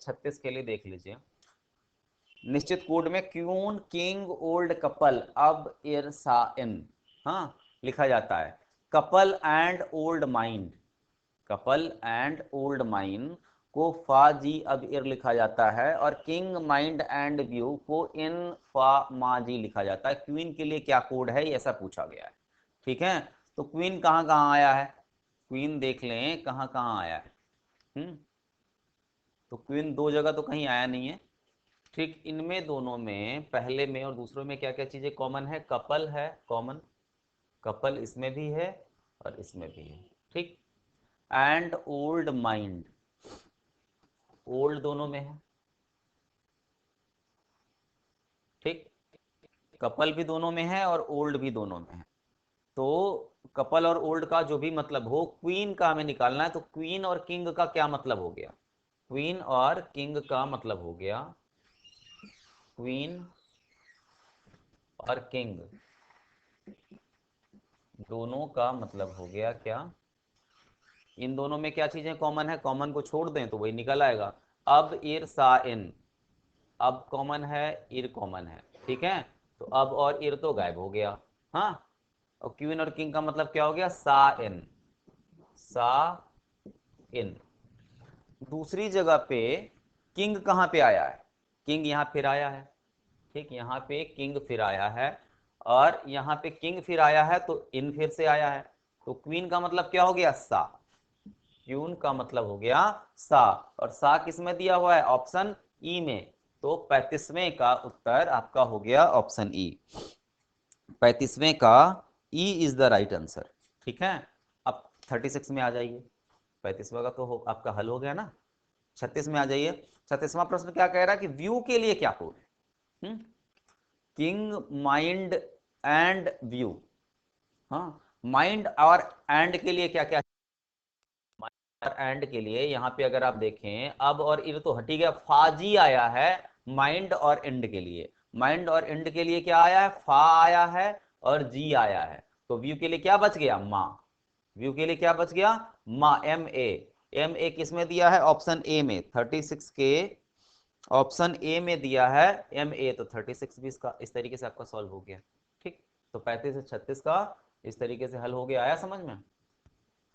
36 के लिए देख लीजिए, निश्चित कोड में क्वीन किंग ओल्ड कपल अब एर सा इन, हाँ लिखा जाता है। Couple and old mind, couple and old mind को फा जी अब एर लिखा जाता है, और किंग माइंड एंड व्यू को इन फा मा जी लिखा जाता है। क्वीन के लिए क्या कोड है, ऐसा पूछा गया है। ठीक है, तो क्वीन कहाँ कहाँ आया है, क्वीन देख लें कहाँ कहाँ आया है। तो क्वीन दो जगह तो कहीं आया नहीं है। ठीक, इनमें दोनों में, पहले में और दूसरे में क्या क्या चीजें कॉमन है, कपल है कॉमन, कपल इसमें भी है और इसमें भी है। ठीक, एंड ओल्ड माइंड, ओल्ड दोनों में है। ठीक, कपल भी दोनों में है और ओल्ड भी दोनों में है। तो कपल और ओल्ड का जो भी मतलब हो, क्वीन का हमें निकालना है। तो क्वीन और किंग का क्या मतलब हो गया, क्वीन और किंग का मतलब हो गया, क्वीन और किंग दोनों का मतलब हो गया क्या, इन दोनों में क्या चीजें कॉमन है, कॉमन को छोड़ दें तो वही निकल आएगा। अब इर सा इन, अब कॉमन है, इर कॉमन है। ठीक है, तो अब और इर तो गायब हो गया। हाँ, और क्वीन और किंग का मतलब क्या हो गया, सा इन, सा इन। दूसरी जगह पे किंग कहां पे आया है, किंग यहां फिर आया है। ठीक, यहाँ पे किंग फिर आया है, और यहाँ पे किंग फिर आया है तो इन फिर से आया है। तो क्वीन का मतलब क्या हो गया, सा, क्यून का मतलब हो गया सा, और सा किस में दिया हुआ है, ऑप्शन ई में। तो 35वें का उत्तर आपका हो गया ऑप्शन ई, 35वें का E is the right answer. ठीक है, अब 36 में आ जाइए, 35वां का तो आपका हल हो गया ना। 36 में आ जाइए, 36वां प्रश्न क्या कह रहा है कि व्यू के लिए क्या कोड है, किंग माइंड एंड व्यू। हाँ, माइंड और एंड के लिए क्या क्या, और एंड के लिए यहाँ पे अगर आप देखें, अब और इर तो हटी गया, फाजी आया है माइंड और एंड के लिए। माइंड और एंड के लिए क्या आया है, फा आया है और जी आया है। तो व्यू के लिए क्या बच गया, माँ, व्यू के लिए क्या बच गया, माँ, एम ए। एम ए किस में दिया है, ऑप्शन ए में, 36 के ऑप्शन ए में दिया है एम ए। तो 36 भी इसका इस तरीके से आपका सॉल्व हो गया। ठीक, तो 35 से 36 का इस तरीके से हल हो गया, आया समझ में।